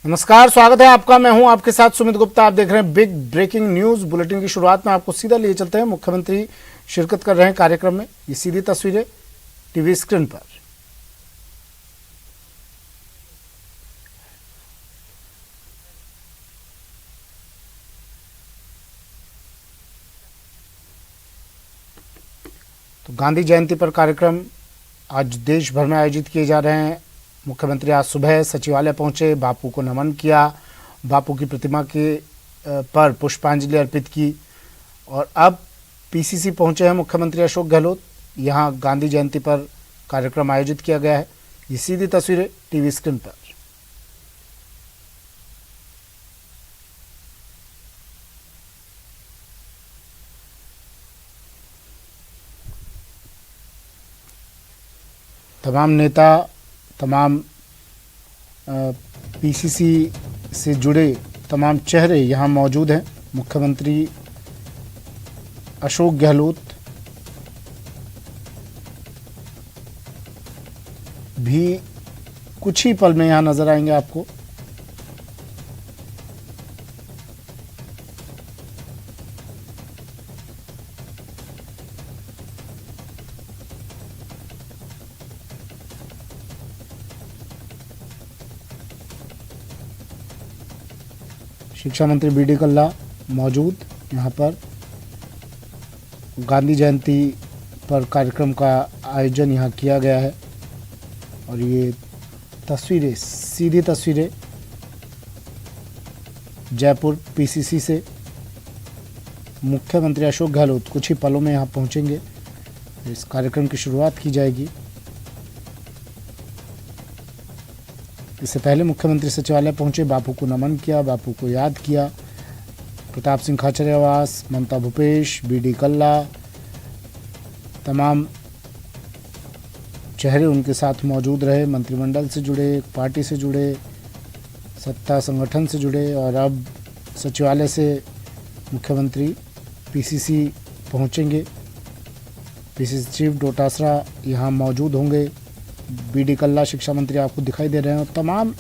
नमस्कार, स्वागत है आपका। मैं हूं आपके साथ सुमित गुप्ता। आप देख रहे हैं बिग ब्रेकिंग न्यूज बुलेटिन की शुरुआत में आपको सीधा लिए चलते हैं। मुख्यमंत्री शिरकत कर रहे हैं कार्यक्रम में। ये सीधी तस्वीरें टीवी स्क्रीन पर। तो गांधी जयंती पर कार्यक्रम आज देश भर में आयोजित किए जा रहे हैं। मुख्यमंत्री आज सुबह सचिवालय पहुंचे, बापू को नमन किया, बापू की प्रतिमा के पर पुष्पांजलि अर्पित की और अब पीसीसी पहुंचे हैं मुख्यमंत्री अशोक गहलोत। यहां गांधी जयंती पर कार्यक्रम आयोजित किया गया है। ये सीधी तस्वीरें टीवी स्क्रीन पर। तमाम नेता, तमाम पीसीसी से जुड़े तमाम चेहरे यहाँ मौजूद हैं। मुख्यमंत्री अशोक गहलोत भी कुछ ही पल में यहाँ नजर आएंगे आपको। शिक्षा मंत्री बी डी कल्ला मौजूद यहाँ पर। गांधी जयंती पर कार्यक्रम का आयोजन यहाँ किया गया है और ये तस्वीरें, सीधी तस्वीरें जयपुर पीसीसी से। मुख्यमंत्री अशोक गहलोत कुछ ही पलों में यहाँ पहुँचेंगे। इस कार्यक्रम की शुरुआत की जाएगी। इससे पहले मुख्यमंत्री सचिवालय पहुंचे, बापू को नमन किया, बापू को याद किया। प्रताप सिंह खाचरियावास, ममता भूपेश, बी डी कल्ला, तमाम चेहरे उनके साथ मौजूद रहे। मंत्रिमंडल से जुड़े, पार्टी से जुड़े, सत्ता संगठन से जुड़े और अब सचिवालय से मुख्यमंत्री पीसीसी पहुंचेंगे। पीसीसी चीफ डोटासरा यहाँ मौजूद होंगे। बी डी कल्ला शिक्षा मंत्री आपको दिखाई दे रहे हैं और तमाम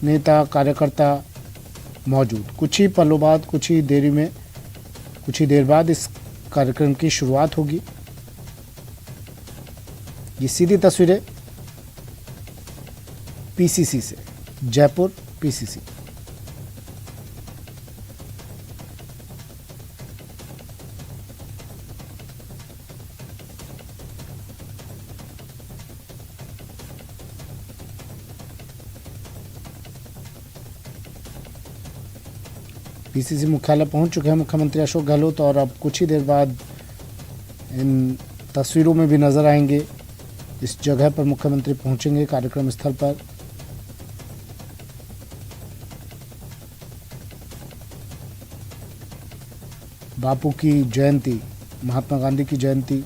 नेता कार्यकर्ता मौजूद। कुछ ही पलों बाद, कुछ ही देर बाद इस कार्यक्रम की शुरुआत होगी। ये सीधी तस्वीरें पीसीसी से, जयपुर पीसीसी। पीसीसी मुख्यालय पहुंच चुके हैं मुख्यमंत्री अशोक गहलोत और अब कुछ ही देर बाद इन तस्वीरों में भी नजर आएंगे। इस जगह पर मुख्यमंत्री पहुंचेंगे, कार्यक्रम स्थल पर। बापू की जयंती, महात्मा गांधी की जयंती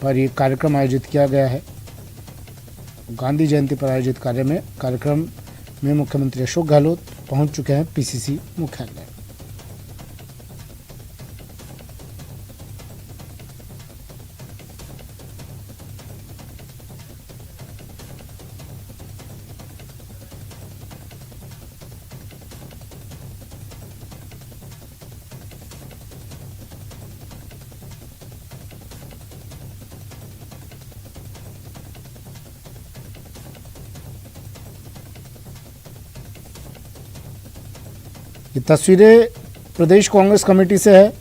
पर यह कार्यक्रम आयोजित किया गया है। गांधी जयंती पर आयोजित कार्यक्रम में मुख्यमंत्री अशोक गहलोत पहुंच चुके हैं पीसीसी मुख्यालय। ये तस्वीरें प्रदेश कांग्रेस कमेटी से है।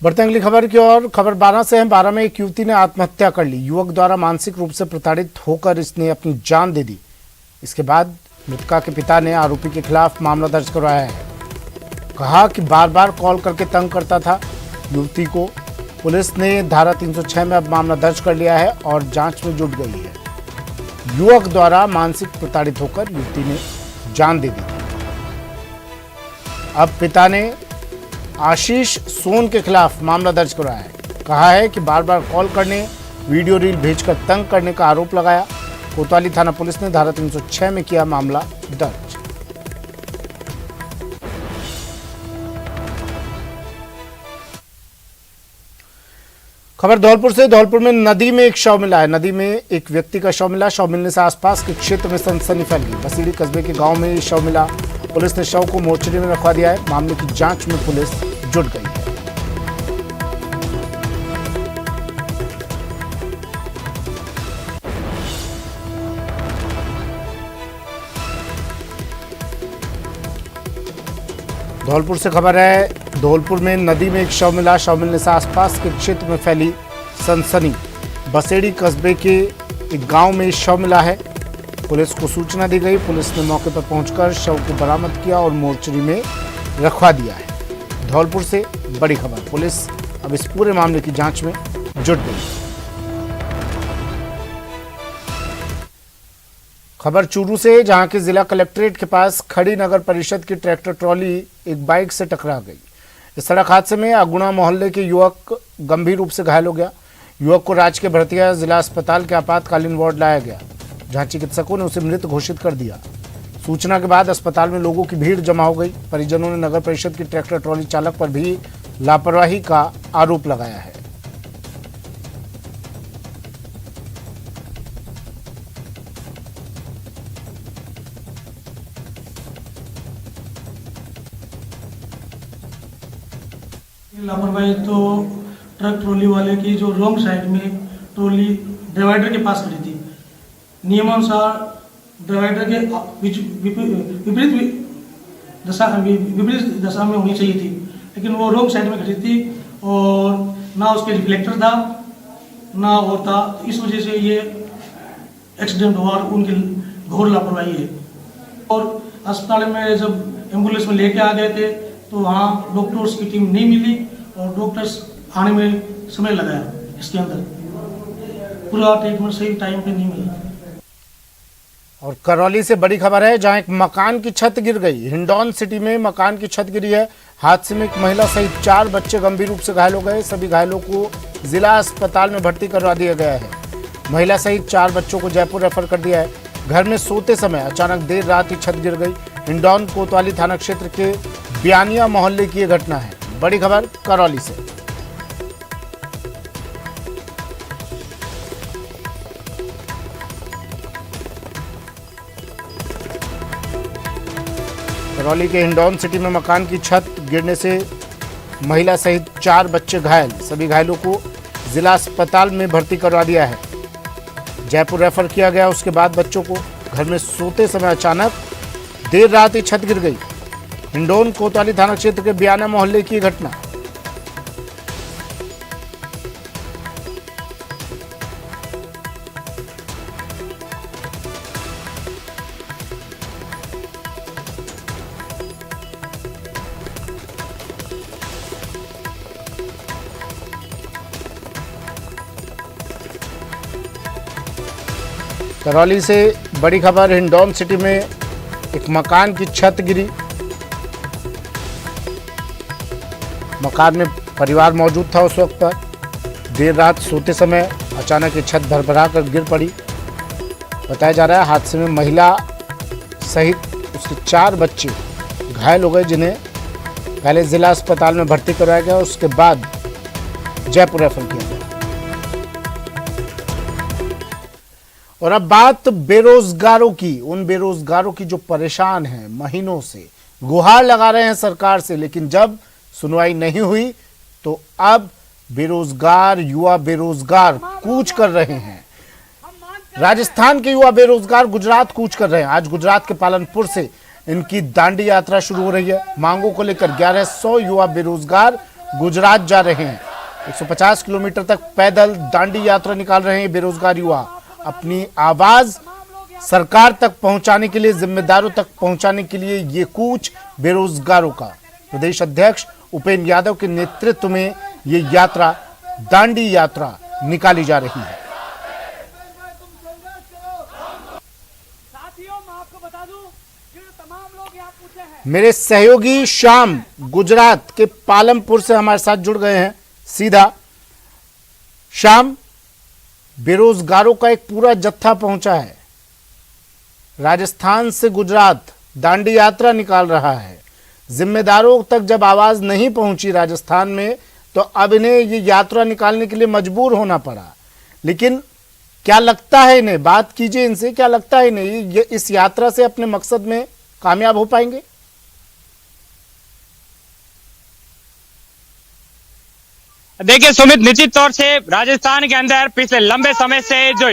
बढ़ते हैं अगली खबर की ओर। खबर 12 से है। 12 में एक युवती ने आत्महत्या कर ली। युवक द्वारा मानसिक रूप से प्रताड़ित होकर इसने अपनी जान दे दी। इसके बाद मृतका के पिता ने आरोपी के खिलाफ मामला दर्ज करवाया है। कहा कि बार बार कॉल करके तंग करता था युवती को। पुलिस ने धारा 306 में अब मामला दर्ज कर लिया है और जांच में जुट गई है। युवक द्वारा मानसिक प्रताड़ित होकर युवती ने जान दे दी। अब पिता ने आशीष सोन के खिलाफ मामला दर्ज कराया है। कहा है कि बार बार कॉल करने, वीडियो रील भेजकर तंग करने का आरोप लगाया। कोतवाली थाना पुलिस ने धारा 306 में किया मामला दर्ज। खबर धौलपुर से। धौलपुर में नदी में एक शव मिला है। नदी में एक व्यक्ति का शव मिला। शव मिलने से आसपास के क्षेत्र में सनसनी फैल गई। बसीड़ी कस्बे के गांव में ये शव मिला। पुलिस ने शव को मोर्चरी में रखवा दिया है। मामले की जांच में पुलिस जुट गई है। धौलपुर से खबर है। धौलपुर में नदी में एक शव मिला। शव मिलने से आसपास के क्षेत्र में फैली सनसनी। बसेड़ी कस्बे के एक गांव में शव मिला है। पुलिस को सूचना दी गई। पुलिस ने मौके पर पहुंचकर शव को बरामद किया और मोर्चरी में रखवा दिया है। धौलपुर से बड़ी खबर। पुलिस अब इस पूरे मामले की जांच में जुट गई। खबर चूरू से, जहां के जिला कलेक्ट्रेट के पास खड़ी नगर परिषद की ट्रैक्टर ट्रॉली एक बाइक से टकरा गई। इस सड़क हादसे में अगुणा मोहल्ले के युवक गंभीर रूप से घायल हो गया। युवक को राजकीय भरतिया जिला अस्पताल के आपातकालीन वार्ड लाया गया, जहां चिकित्सकों ने उसे मृत घोषित कर दिया। सूचना के बाद अस्पताल में लोगों की भीड़ जमा हो गई। परिजनों ने नगर परिषद की ट्रैक्टर ट्रॉली चालक पर भी लापरवाही का आरोप लगाया है। लापरवाही तो ट्रक ट्रॉली वाले की जो रॉन्ग साइड में ट्रॉली डिवाइडर के पास खड़ी थी। नियमानुसार डिवाइडर के विपरीत दशा में होनी चाहिए थी, लेकिन वो रॉन्ग साइड में खड़ी थी और ना उसके रिफ्लेक्टर था ना और था। इस वजह से ये एक्सीडेंट हुआ और उनकी घोर लापरवाही है। और अस्पताल में जब एम्बुलेंस में लेके आ गए थे तो वहाँ डॉक्टर्स की टीम नहीं मिली और डॉक्टर्स आने में समय लगाया। इसके अंदर पूरा ट्रीटमेंट सही टाइम पे नहीं मिला। और करौली से बड़ी खबर है, जहां एक मकान की छत गिर गई। हिंडौन सिटी में मकान की छत गिरी है। हादसे में एक महिला सहित 4 बच्चे गंभीर रूप से घायल हो गए। सभी घायलों को जिला अस्पताल में भर्ती करवा दिया गया है। महिला सहित 4 बच्चों को जयपुर रेफर कर दिया है। घर में सोते समय अचानक देर रात ही छत गिर गई। हिंडौन कोतवाली थाना क्षेत्र के बियानिया मोहल्ले की यह घटना है। बड़ी खबर करौली से। करौली के हिंडौन सिटी में मकान की छत गिरने से महिला सहित 4 बच्चे घायल। सभी घायलों को जिला अस्पताल में भर्ती करवा दिया है। जयपुर रेफर किया गया। उसके बाद बच्चों को घर में सोते समय अचानक देर रात ही छत गिर गई। हिंडौन कोतवाली थाना क्षेत्र के बियाना मोहल्ले की घटना। करौली से बड़ी खबर। हिंडौन सिटी में एक मकान की छत गिरी। मकान में परिवार मौजूद था उस वक्त पर। देर रात सोते समय अचानक ये छत भरभरा कर गिर पड़ी। बताया जा रहा है हादसे में महिला सहित उसके 4 बच्चे घायल हो गए, जिन्हें पहले जिला अस्पताल में भर्ती कराया गया, उसके बाद जयपुर रेफर किया गया। और अब बात बेरोजगारों की। उन बेरोजगारों की जो परेशान हैं, महीनों से गुहार लगा रहे हैं सरकार से, लेकिन जब सुनवाई नहीं हुई तो अब बेरोजगार युवा बेरोजगार कूच कर रहे हैं। राजस्थान के युवा बेरोजगार गुजरात कूच कर रहे हैं। आज गुजरात के पालनपुर से इनकी दांडी यात्रा शुरू हो रही है। मांगों को लेकर 1100 युवा बेरोजगार गुजरात जा रहे हैं। 150 किलोमीटर तक पैदल दांडी यात्रा निकाल रहे हैं बेरोजगार युवा। अपनी आवाज सरकार तक पहुंचाने के लिए, जिम्मेदारों तक पहुंचाने के लिए ये कूच बेरोजगारों का। प्रदेश अध्यक्ष उपेंद्र यादव के नेतृत्व में ये यात्रा, दांडी यात्रा निकाली जा रही है। मेरे सहयोगी श्याम गुजरात के पालमपुर से हमारे साथ जुड़ गए हैं सीधा। श्याम, बेरोजगारों का एक पूरा जत्था पहुंचा है, राजस्थान से गुजरात दांडी यात्रा निकाल रहा है। जिम्मेदारों तक जब आवाज नहीं पहुंची राजस्थान में, तो अब इन्हें ये यात्रा निकालने के लिए मजबूर होना पड़ा। लेकिन क्या लगता है इन्हें, बात कीजिए इनसे, क्या लगता है इन्हें ये इस यात्रा से अपने मकसद में कामयाब हो पाएंगे? देखिए सुमित, निश्चित तौर से राजस्थान के अंदर पिछले लंबे समय से जो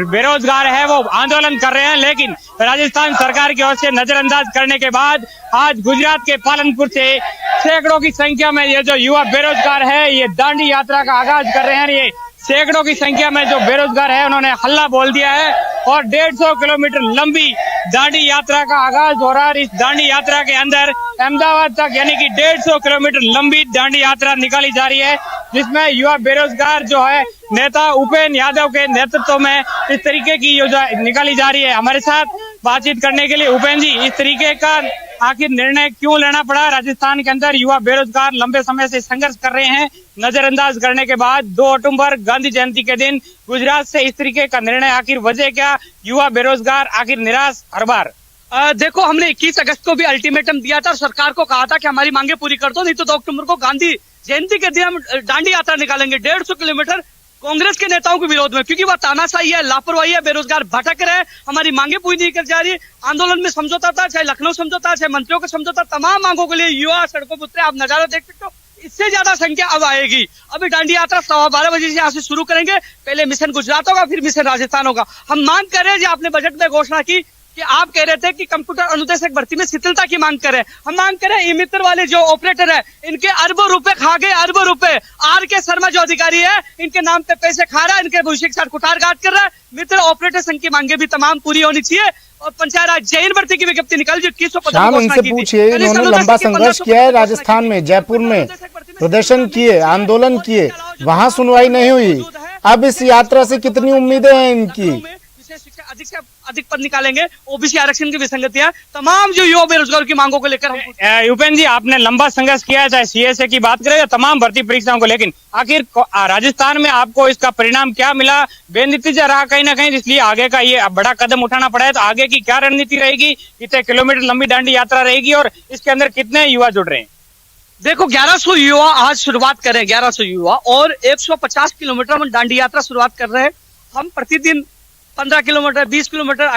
बेरोजगार है वो आंदोलन कर रहे हैं, लेकिन राजस्थान सरकार की ओर से नजरअंदाज करने के बाद आज गुजरात के पालनपुर से सैकड़ों की संख्या में ये जो युवा बेरोजगार है ये दांडी यात्रा का आगाज कर रहे हैं। ये सैकड़ों की संख्या में जो बेरोजगार है उन्होंने हल्ला बोल दिया है और 150 किलोमीटर लंबी दांडी यात्रा का आगाज हो रहा है। इस दांडी यात्रा के अंदर अहमदाबाद तक यानी कि 150 किलोमीटर लंबी दांडी यात्रा निकाली जा रही है, जिसमें युवा बेरोजगार जो है नेता उपेंद्र यादव के नेतृत्व में इस तरीके की योजना निकाली जा रही है। हमारे साथ बातचीत करने के लिए उपेंद्र जी, इस तरीके का आखिर निर्णय क्यों लेना पड़ा? राजस्थान के अंदर युवा बेरोजगार लंबे समय से संघर्ष कर रहे हैं, नजरअंदाज करने के बाद 2 अक्टूबर गांधी जयंती के दिन गुजरात से इस तरीके का निर्णय, आखिर वजह क्या? युवा बेरोजगार आखिर निराश हर बार। देखो, हमने 21 अगस्त को भी अल्टीमेटम दिया था और सरकार को कहा था कि हमारी मांगे पूरी कर दो, नहीं तो 2 अक्टूबर को गांधी जयंती के दिन हम दांडी यात्रा निकालेंगे 150 किलोमीटर कांग्रेस के नेताओं के विरोध में, क्योंकि वह तानाशाही है, लापरवाही है, बेरोजगार भटक रहे हैं, हमारी मांगे पूरी नहीं कर जा रही। आंदोलन में समझौता था, चाहे लखनऊ समझौता, चाहे मंत्रियों का समझौता, तमाम मांगों के लिए युवा सड़कों पर उतरे। आप नजारा देख सकते हो, इससे ज्यादा संख्या अब आएगी। अभी दांडी यात्रा 12:15 बजे से यहाँ से शुरू करेंगे। पहले मिशन गुजरात होगा, फिर मिशन राजस्थान होगा। हम मांग कर रहे हैं, जो आपने बजट में घोषणा की कि आप कह रहे थे कि कंप्यूटर अनुदेशक भर्ती में शिथिलता की मांग करें, हम मांग करें ई मित्र वाले जो ऑपरेटर है इनके अरबों रुपए खा गए, अरबों रुपए। आर के शर्मा जो अधिकारी है इनके नाम पे पैसे खा रहा है, इनके भविष्य के साथ कुठारघात कर रहा है। मित्र ऑपरेटर संघ की मांगे भी तमाम पूरी होनी चाहिए। और पंचायत राज जैन भर्ती की विज्ञप्ति निकाली जो 21 शाम इनसे पूछिए, इन्होंने लंबा संघर्ष किया है राजस्थान में, जयपुर में प्रदर्शन किए, आंदोलन किए, वहां सुनवाई नहीं हुई। अब इस यात्रा से कितनी उम्मीदें हैं इनकी? अधिक से अधिक पद निकालेंगे, ओबीसी आरक्षण की विसंगतियां, तमाम जो युवा बेरोजगार की मांगों को लेकर हम। उपेंद्र जी, आपने लंबा संघर्ष किया है, चाहे सीएसए की बात करें या तमाम भर्ती परीक्षाओं को, लेकिन आखिर राजस्थान में आपको इसका परिणाम क्या मिला? बेनतीजा रहा कहीं ना कहीं, इसलिए आगे का ये बड़ा कदम उठाना पड़ा है। तो आगे की क्या रणनीति रहेगी? कितने किलोमीटर लंबी दांडी यात्रा रहेगी और इसके अंदर कितने युवा जुड़ रहे हैं? देखो, 1100 युवा आज शुरुआत कर रहे हैं, 1100 युवा, और 150 किलोमीटर हम दांडी यात्रा शुरुआत कर रहे हैं। हम प्रतिदिन 15 किलोमीटर, 20 किलोमीटर,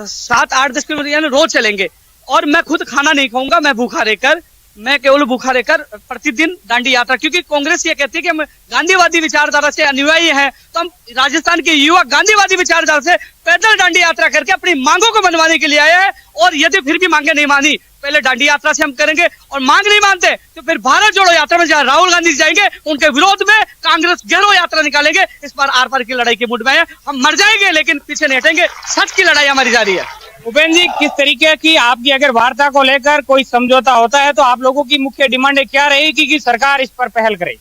7, 8, 10 किलोमीटर यानी रोज चलेंगे। और मैं खुद खाना नहीं खाऊंगा, मैं केवल भूखा रहकर प्रतिदिन दांडी यात्रा, क्योंकि कांग्रेस ये कहती है कि हम गांधीवादी विचारधारा से अनुयायी हैं, तो हम राजस्थान के युवा गांधीवादी विचारधारा से पैदल दांडी यात्रा करके अपनी मांगों को मनवाने के लिए आए हैं। और यदि फिर भी मांगे नहीं मानी, पहले दांडी यात्रा से हम करेंगे, और मांग नहीं मानते तो फिर भारत जोड़ो यात्रा में जहां राहुल गांधी जाएंगे उनके विरोध में कांग्रेस गहरो यात्रा निकालेंगे। इस बार आर पार की लड़ाई के मूड में है, हम मर जाएंगे लेकिन पीछे नहीं हटेंगे, सच की लड़ाई हमारी जारी है। उपेंद्र जी, किस तरीके की आपकी अगर वार्ता को लेकर कोई समझौता होता है तो आप लोगों की मुख्य डिमांड क्या रहेगी कि सरकार इस पर पहल करे?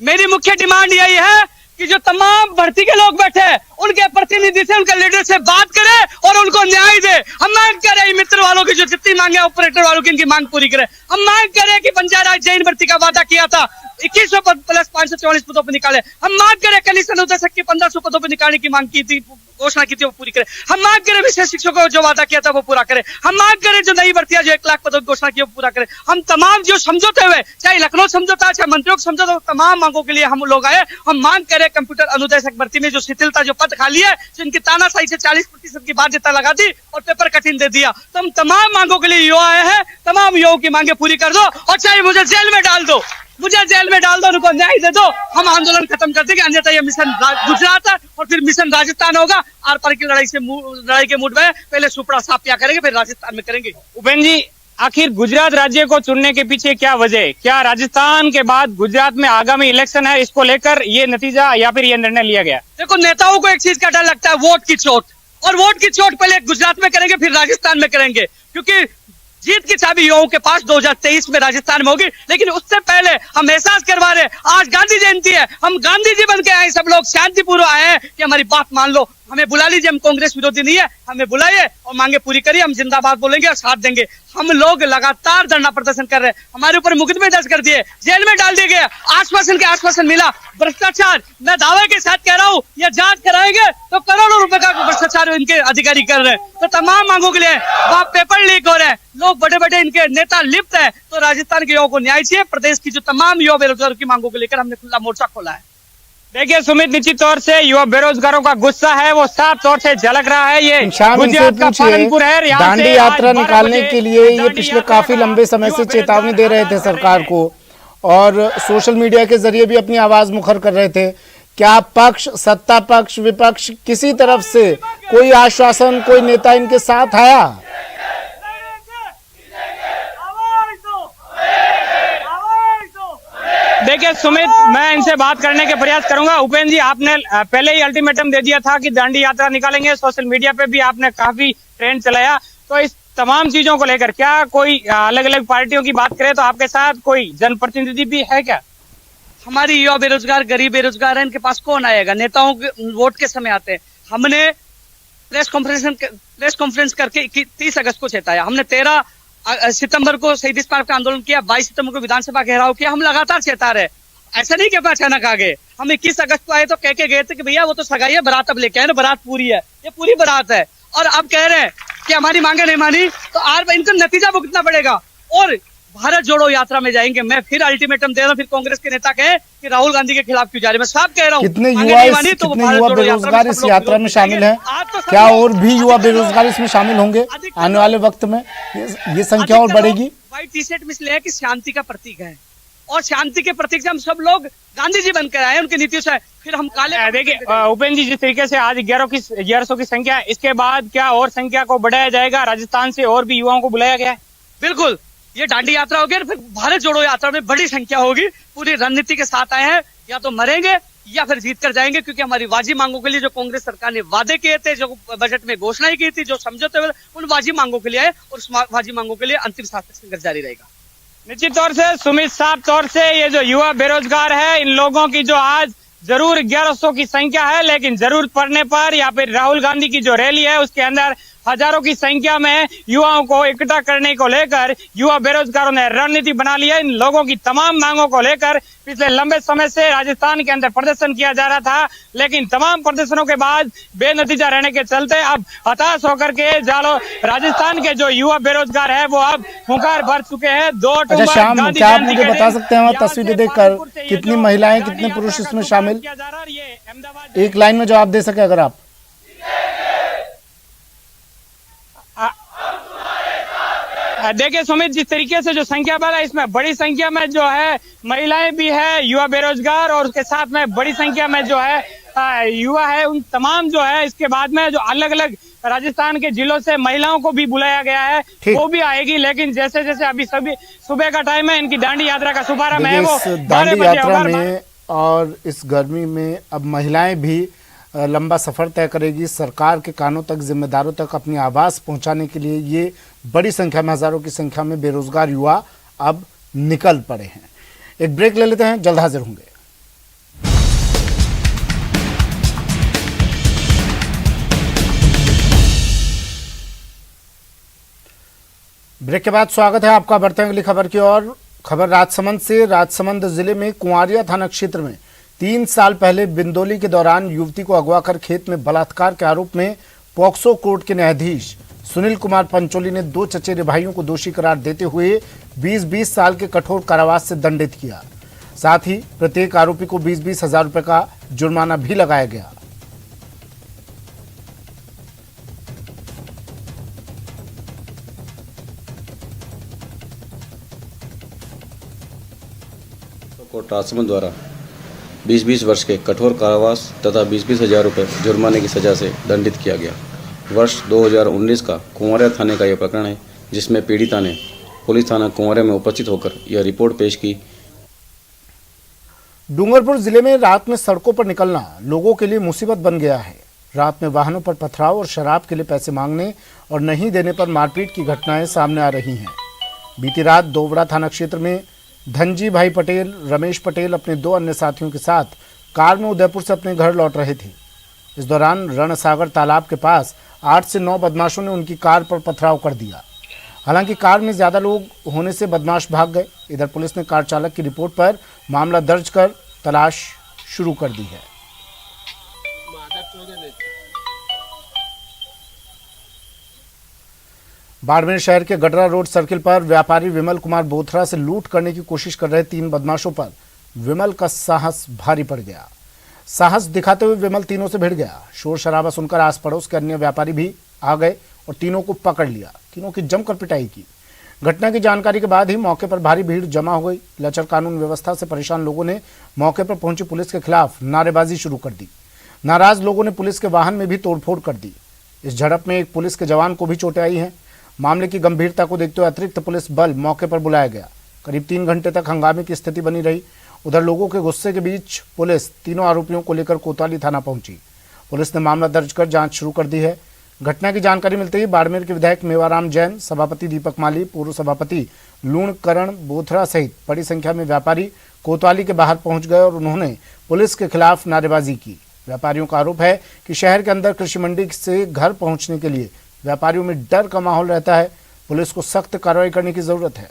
मेरी मुख्य डिमांड यही है कि जो तमाम भर्ती के लोग बैठे हैं उनके प्रतिनिधि से, उनके लीडर से बात करें और उनको न्याय दे। हम मांग करें मित्र वालों की जो जितनी मांगे, ऑपरेटर वालों की, इनकी मांग पूरी करें। हम मांग करें कि पंचायत राज जैन भर्ती का वादा किया था 2100 पद प्लस 544 पदों पर निकाले। हम मांग करें कनीशन अनुदेशक की 1500 पदों पर निकालने की मांग की थी, घोषणा की थी, वो पूरी करें। हम मांग करें विशेष शिक्षकों को जो वादा किया था वो पूरा करें। हम मांग करें जो नई भर्तियां जो 1 लाख पदों की घोषणा की वो पूरा करें। हम तमाम जो समझौते हुए, चाहे लखनऊ समझौता, चाहे मंत्रियों का समझौता, तमाम मांगों के लिए हम लोग आए। हम मांग करें कंप्यूटर अनुदेशक भर्ती में जो शिथिलता, जो पद खाली है, जिनकी तानाशाही से 40% की बाध्यता लगा दी और पेपर कठिन दे दिया, तो हम तमाम मांगों के लिए युवा आए हैं। तमाम युवाओं की मांगे पूरी कर दो, और चाहे मुझे जेल में डाल दो, उनको न्याय दे दो। हम आंदोलन खत्म कर देंगे, अन्यथा ये मिशन गुजरात है और फिर मिशन राजस्थान होगा। आर पार की लड़ाई के मूड में पहले सुपड़ा साफ क्या करेंगे, फिर राजस्थान में करेंगे। उपेंद्र जी, आखिर गुजरात राज्य को चुनने के पीछे क्या वजह है? क्या राजस्थान के बाद गुजरात में आगामी इलेक्शन है, इसको लेकर ये नतीजा या फिर ये निर्णय लिया गया? देखो, नेताओं को एक चीज का डर लगता है, वोट की चोट, और वोट की चोट पहले गुजरात में करेंगे फिर राजस्थान में करेंगे, क्योंकि जीत की चाबी युवाओं के पास 2023 में राजस्थान में होगी। लेकिन उससे पहले हम एहसास करवा रहे हैं, आज गांधी जयंती है, हम गांधी जी बन के आए, सब लोग शांतिपूर्वक आए हैं कि हमारी बात मान लो। हमें बुला लीजिए, हम कांग्रेस विरोधी नहीं है, हमें बुलाइए और मांगे पूरी करिए, हम जिंदाबाद बोलेंगे और साथ देंगे। हम लोग लगातार धरना प्रदर्शन कर रहे हैं, हमारे ऊपर मुकदमे दर्ज कर दिए, जेल में डाल दिए गए, आश्वासन के आश्वासन मिला, भ्रष्टाचार। मैं दावे के साथ कह रहा हूँ, ये जांच कराएंगे तो करोड़ों रुपए का भ्रष्टाचार इनके अधिकारी कर रहे हैं। तो तमाम मांगों के लिए वहाँ पेपर लीक हो रहे हैं, लोग बड़े बड़े इनके नेता लिप्त है। तो राजस्थान के युवाओं को न्याय चाहिए। प्रदेश की जो तमाम युवा बेरोजगारों की मांगों को लेकर हमने खुला मोर्चा खोला है। देखिए सुमित, निश्चित तौर से युवा बेरोजगारों का गुस्सा है वो साफ तौर से झलक रहा है। ये गुजरात का पालनपुर है, यहाँ दांडी से यात्रा आज 12 निकालने बजे के लिए ये दांडी पिछले यात्रा काफी का लंबे समय से युवा चेतावनी दे रहे थे बेरोजगार सरकार को और सोशल मीडिया के जरिए भी अपनी आवाज मुखर कर रहे थे। क्या पक्ष, सत्ता पक्ष, विपक्ष, किसी तरफ से कोई आश्वासन, कोई नेता इनके साथ आया? देखिए सुमित, मैं इनसे बात करने के प्रयास करूंगा। उपेंद्र जी, आपने पहले ही अल्टीमेटम दे दिया था कि दांडी यात्रा निकालेंगे, सोशल मीडिया पे भी आपने काफी ट्रेंड चलाया। तो इस तमाम चीजों को लेकर क्या कोई अलग अलग पार्टियों की बात करें तो आपके साथ कोई जनप्रतिनिधि भी है क्या? हमारी युवा बेरोजगार, गरीब बेरोजगार है, इनके पास कौन आएगा? नेताओं के वोट के समय आते हैं। हमने प्रेस कॉन्फ्रेंस करके 30 अगस्त को चेताया, हमने 13 सितंबर को शहीद स्मारक का आंदोलन किया, 22 सितंबर को विधानसभा घेराव किया। हम लगातार चेता रहे, ऐसा नहीं कि अचानक आ गए। हम 21 अगस्त को आए तो कह के गए थे कि भैया वो तो सगाई है, बारात अब लेके आए ना, बारात पूरी है, ये पूरी बारात है। और अब कह रहे हैं कि हमारी मांगे नहीं मानी, तो आज इनको नतीजा भुगतना पड़ेगा। और भारत जोड़ो यात्रा में जाएंगे। मैं फिर अल्टीमेटम दे रहा हूँ, फिर कांग्रेस के नेता कहे कि राहुल गांधी के खिलाफ क्यों जा रहे हैं। मैं साफ कह रहा हूँ, कितने युवा बेरोजगार इस यात्रा में शामिल हैं? क्या और भी युवा बेरोजगार इसमें शामिल होंगे आने वाले वक्त में? ये संख्या और बढ़ेगी। व्हाइट टी शर्ट में इसलिए है कि शांति का प्रतीक है, और शांति के प्रतीक से हम सब लोग गांधी जी बनकर आए उनकी नीतियों से। फिर हम काले देखिए उपेंद्र जी, जिस तरीके से आज 1100 की संख्या, इसके बाद क्या और संख्या को बढ़ाया जाएगा? राजस्थान से और भी युवाओं को बुलाया गया है? बिल्कुल, ये दांडी यात्रा होगी, फिर भारत जोड़ो यात्रा में बड़ी संख्या होगी। पूरी रणनीति के साथ आए हैं, या तो मरेंगे या फिर जीत कर जाएंगे। क्योंकि हमारी वाजिब मांगों के लिए जो कांग्रेस सरकार ने वादे किए थे, जो बजट में घोषणाएं की थी, जो समझौते हुए, उन वाजिब मांगों के लिए आए और उस वाजिब मांगों के लिए अंतिम सांस तक संघर्ष जारी रहेगा। निश्चित तौर से सुमित, साफ तौर से ये जो युवा बेरोजगार है, इन लोगों की जो आज जरूर 1100 की संख्या है, लेकिन जरूरत पड़ने पर या फिर राहुल गांधी की जो रैली है उसके अंदर हजारों की संख्या में युवाओं को इकट्ठा करने को लेकर युवा बेरोजगारों ने रणनीति बना ली है। इन लोगों की तमाम मांगों को लेकर पिछले लंबे समय से राजस्थान के अंदर प्रदर्शन किया जा रहा था, लेकिन तमाम प्रदर्शनों के बाद बेनतीजा रहने के चलते अब हताश होकर के राजस्थान के जो युवा बेरोजगार है वो अब हुंकार भर चुके हैं। 2 अक्टूबर शाम, क्या आप मुझे बता सकते हैं तस्वीरें देखकर कितनी महिलाएं, कितने पुरुष इसमें शामिल? एक लाइन में जवाब दे सके अगर आप। देखिए सुमित, जिस तरीके से जो संख्या बढ़ा, इसमें बड़ी संख्या में जो है महिलाएं भी है, युवा बेरोजगार, और उसके साथ में बड़ी संख्या में जो है युवा है। उन तमाम जो है इसके बाद में जो अलग अलग राजस्थान के जिलों से महिलाओं को भी बुलाया गया है, वो भी आएगी। लेकिन जैसे जैसे अभी सभी सुबह का टाइम है, इनकी दांडी यात्रा का शुभारंभ है वो दांडी यात्रा में, और इस गर्मी में अब महिलाएं भी लंबा सफर तय करेगी। सरकार के कानों तक, जिम्मेदारों तक अपनी आवाज पहुंचाने के लिए ये बड़ी संख्या में, हजारों की संख्या में बेरोजगार युवा अब निकल पड़े हैं। एक ब्रेक ले लेते हैं, जल्द हाजिर होंगे। ब्रेक के बाद स्वागत है आपका। बढ़ते हैं अगली खबर की ओर। खबर राजसमंद से। राजसमंद जिले में कुंवारिया थाना क्षेत्र में 3 साल पहले बिंदोली के दौरान युवती को अगवा कर खेत में बलात्कार के आरोप में पॉक्सो कोर्ट के न्यायाधीश सुनील कुमार पंचोली ने 2 चचेरे भाइयों को दोषी करार देते हुए 20-20 साल के कठोर कारावास से दंडित किया। साथ ही प्रत्येक आरोपी को 20-20 हजार रुपए का जुर्माना भी लगाया गया। कोर्ट राजसमंद द्वारा 20-20 वर्ष के कठोर कारावास तथा 20-20 हजार रुपये जुर्माने की सजा से दंडित किया गया। वर्ष 2019 का कुंवारिया थाने का यह प्रकरण है, जिसमें पीड़िता ने पुलिस थाना कुंवारिया में उपस्थित होकर यह रिपोर्ट पेश की। डूंगरपुर जिले में रात में सड़कों पर निकलना लोगों के लिए मुसीबत बन गया है। रात में वाहनों पर पथराव और शराब के लिए पैसे मांगने और नहीं देने पर मारपीट की घटनाएं सामने आ रही हैं। बीती रात दोवड़ा थाना क्षेत्र में धनजी भाई पटेल, रमेश पटेल अपने 2 अन्य साथियों के साथ कार में उदयपुर से अपने घर लौट रहे थे। इस दौरान रणसागर तालाब के पास 8 से 9 बदमाशों ने उनकी कार पर पथराव कर दिया। हालांकि कार में ज्यादा लोग होने से बदमाश भाग गए। इधर पुलिस ने कार चालक की रिपोर्ट पर मामला दर्ज कर तलाश शुरू कर दी है। बाड़मेर शहर के गडरा रोड सर्किल पर व्यापारी विमल कुमार बोथरा से लूट करने की कोशिश कर रहे 3 बदमाशों पर विमल का साहस भारी पड़ गया। साहस दिखाते हुए विमल तीनों से भिड़ गया। शोर शराबा सुनकर आस पड़ोस के अन्य व्यापारी भी आ गए और तीनों को पकड़ लिया। तीनों की जमकर पिटाई की। घटना की जानकारी के बाद ही मौके पर भारी भीड़ जमा हो गई। लचर कानून व्यवस्था से परेशान लोगों ने मौके पर पहुंची पुलिस के खिलाफ नारेबाजी शुरू कर दी। नाराज लोगों ने पुलिस के वाहन में भी तोड़फोड़ कर दी। इस झड़प में एक पुलिस के जवान को भी चोटें आई हैं। मामले की गंभीरता को देखते हुए अतिरिक्त पुलिस बल मौके पर बुलाया गया। करीब 3 घंटे तक हंगामे की स्थिति बनी रही। उधर लोगों के गुस्से के बीच पुलिस तीनों आरोपियों को लेकर कोतवाली थाना पहुंची। पुलिस ने मामला दर्ज कर जांच शुरू कर दी है। घटना की जानकारी मिलते ही बाड़मेर के विधायक मेवाराम जैन, सभापति दीपक माली, पूर्व सभापति लूणकरण बोथरा सहित बड़ी संख्या में व्यापारी कोतवाली के बाहर पहुंच गए और उन्होंने पुलिस के खिलाफ नारेबाजी की। व्यापारियों का आरोप है कि शहर के अंदर कृषि मंडी से घर पहुंचने के लिए व्यापारियों में डर का माहौल रहता है। पुलिस को सख्त कार्रवाई करने की जरूरत है।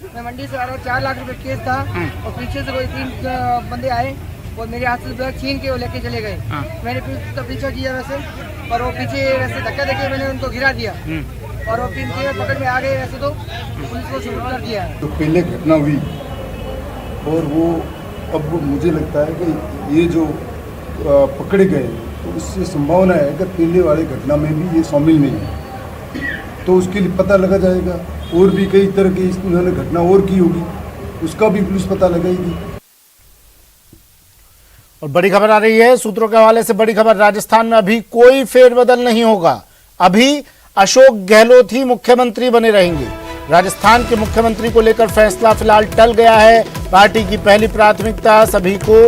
मैं मंडी से आ रहा हूँ, 4 लाख रुपए केस था और पीछे से कोई 3 बंदे आए और मेरे हाथ से बैग छीन के वो लेके चले गए। मैंने तो पीछा किया वैसे, पर वो पीछे वैसे धक्का देके मैंने उनको गिरा दिया और वो 3 पकड़ में आ गए। वैसे तो पुलिस को शुरू कर दिया है। तो पहले घटना हुई और वो अब मुझे लगता है कि ये जो पकड़े गए तो इससे संभावना है कि पहले वाली घटना में भी ये शामिल नहीं है, तो उसके लिए पता लगा जाएगा। और भी कई तरह की उन्होंने घटना और की होगी, उसका भी पुलिस पता लगाएगी। और बड़ी खबर आ रही है सूत्रों के हवाले से। बड़ी खबर, राजस्थान में अभी कोई फेरबदल नहीं होगा। अभी अशोक गहलोत ही मुख्यमंत्री बने रहेंगे। राजस्थान के मुख्यमंत्री को लेकर फैसला फिलहाल टल गया है। पार्टी की पहली प्राथमिकता सभी को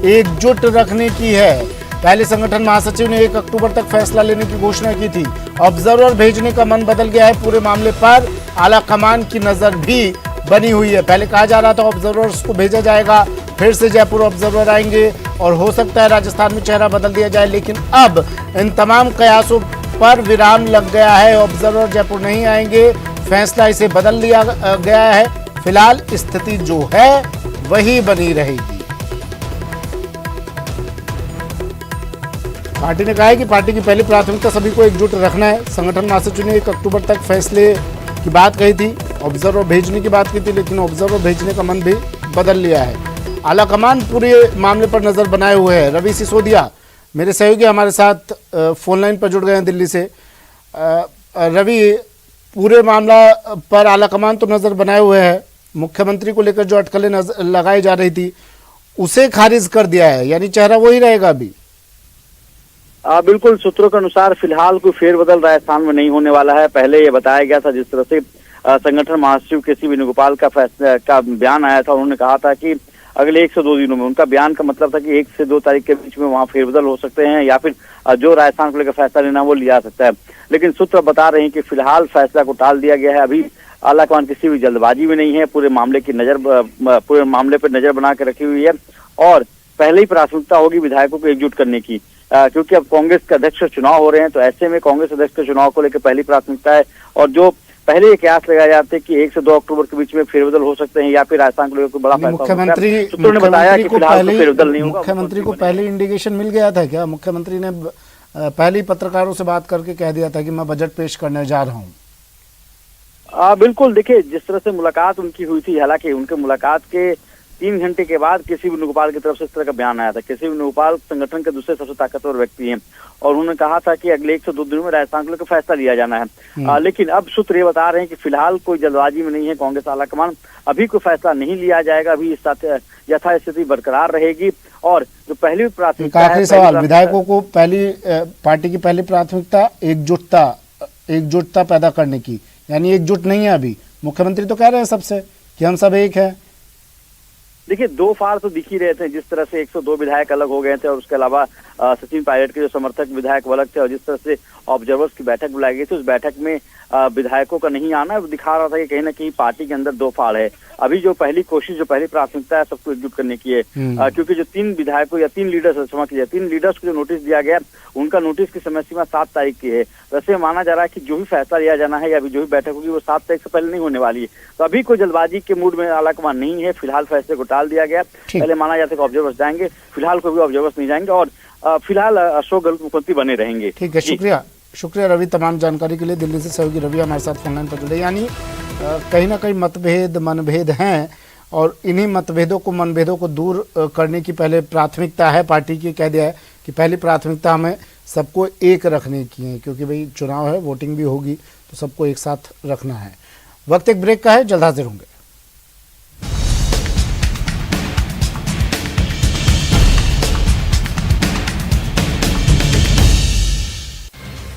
एकजुट रखने की है। पहले संगठन महासचिव ने 1 अक्टूबर तक फैसला लेने की घोषणा की थी। ऑब्जर्वर भेजने का मन बदल गया है। पूरे मामले पर आला कमान की नजर भी बनी हुई है। पहले कहा जा रहा था ऑब्जर्वर्स को भेजा जाएगा, फिर से जयपुर ऑब्जर्वर आएंगे और हो सकता है राजस्थान में चेहरा बदल दिया जाए, लेकिन अब इन तमाम कयासों पर विराम लग गया है। ऑब्जर्वर जयपुर नहीं आएंगे, फैसला इसे बदल दिया गया है। फिलहाल स्थिति जो है वही बनी रहेगी। पार्टी ने कहा है कि पार्टी की पहली प्राथमिकता सभी को एकजुट रखना है। संगठन महासचिव ने 1 अक्टूबर तक फैसले की बात कही थी, ऑब्जर्वर भेजने की बात की थी, लेकिन ऑब्जर्वर भेजने का मन भी बदल लिया है। आलाकमान पूरे मामले पर नजर बनाए हुए हैं। रवि सिसोदिया मेरे सहयोगी हमारे साथ फोन लाइन पर जुड़ गए हैं दिल्ली से। रवि, पूरे मामला पर आलाकमान तो नजर बनाए हुए हैं। मुख्यमंत्री को लेकर जो अटकलें लगाई जा रही थी उसे खारिज कर दिया है, यानी चेहरा वही रहेगा अभी। बिल्कुल, सूत्रों के अनुसार फिलहाल कोई फेरबदल राजस्थान में नहीं होने वाला है। पहले ये बताया गया था, जिस तरह से संगठन महासचिव के.सी. वेणुगोपाल का बयान आया था, उन्होंने कहा था कि अगले 1 से 2 दिनों में, उनका बयान का मतलब था कि 1 से 2 तारीख के बीच में वहां फेरबदल हो सकते हैं या फिर जो राजस्थान को लेकर फैसला लेना वो लिया सकता है। लेकिन सूत्र बता रहे हैं कि फिलहाल फैसला को टाल दिया गया है। अभी आलाकमान किसी भी जल्दबाजी में नहीं है, पूरे मामले पर नजर बना के रखी हुई है और पहले ही प्राथमिकता होगी विधायकों को एकजुट करने की, क्योंकि अब कांग्रेस के अध्यक्ष चुनाव हो रहे हैं। तो ऐसे में कांग्रेस अध्यक्ष के चुनाव को लेकर पहली प्राथमिकता है और जो पहले ये कयास लगाए जाते हैं कि 1 से 2 अक्टूबर के बीच में फेरबदल हो सकते हैं या फिर राजस्थान को लेकर कोई बड़ा फैसला हो सकता है। सूत्रों ने बताया कि फिलहाल फेरबदल नहीं होगा। मुख्यमंत्री को पहले इंडिकेशन मिल गया था क्या? मुख्यमंत्री ने पहले पत्रकारों से बात करके कह दिया था कि मैं बजट पेश करने जा रहा हूँ। बिल्कुल, देखिए जिस तरह से मुलाकात उनकी हुई थी, हालांकि उनके मुलाकात के 3 घंटे के बाद के.सी. वेणुगोपाल की तरफ से इस तरह का बयान आया था। के.सी. वेणुगोपाल संगठन के दूसरे सबसे ताकतवर व्यक्ति हैं और उन्होंने कहा था कि अगले 1 से 2 दिनों में राजस्थान को लेकर फैसला लिया जाना है। लेकिन अब सूत्र ये बता रहे हैं कि फिलहाल कोई जल्दबाजी में नहीं है कांग्रेस आलाकमान, अभी कोई फैसला नहीं लिया जाएगा, अभी इस साथ यथास्थिति बरकरार रहेगी और जो पहली प्राथमिकता आखिरी सवाल, विधायकों को पार्टी की पहली प्राथमिकता एकजुटता पैदा करने की, यानी एकजुट नहीं है अभी। मुख्यमंत्री तो कह रहे हैं सबसे कि हम सब एक हैं। देखिए 2 फार तो दिख ही रहे थे, जिस तरह से 102 विधायक अलग हो गए थे और उसके अलावा सचिन पायलट के जो समर्थक विधायक वो अलग थे, और जिस तरह से ऑब्जर्वर्स की बैठक बुलाई गई थी, उस बैठक में विधायकों का नहीं आना दिखा रहा था कि कहीं ना कहीं पार्टी के अंदर दो फाड़ है। अभी जो पहली कोशिश, जो पहली प्राथमिकता है, सबको एकजुट करने की है, क्योंकि जो 3 विधायकों या 3 लीडर्स, क्षमा कीजिए, 3 लीडर्स को जो नोटिस दिया गया, उनका नोटिस की समय सीमा 7 तारीख की है। वैसे माना जा रहा है कि जो भी फैसला लिया जाना है या अभी जो भी बैठक होगी वो 7 तारीख से पहले नहीं होने वाली है। तो अभी कोई जल्दबाजी के मूड में आलाकमान नहीं है, फिलहाल फैसले को टाल दिया गया। पहले माना जाता है कि ऑब्जर्वर्स जाएंगे, फिलहाल कोई भी ऑब्जर्वर्स नहीं जाएंगे और फिलहाल अशोक गहलोत मुख्यमंत्री बने रहेंगे। ठीक है, शुक्रिया रवि, तमाम जानकारी के लिए। दिल्ली से सहयोगी रवि हमारे साथ फोनलाइन पर जुड़े। यानी कहीं ना कहीं मतभेद, मनभेद हैं, और इन्हीं मतभेदों को, मनभेदों को दूर करने की पहले प्राथमिकता है पार्टी की। कह दिया है कि पहली प्राथमिकता हमें सबको एक रखने की है, क्योंकि भाई चुनाव है, वोटिंग भी होगी, तो सबको एक साथ रखना है। वक्त एक ब्रेक का है, जल्द हाजिर होंगे।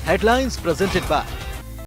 Headlines presented by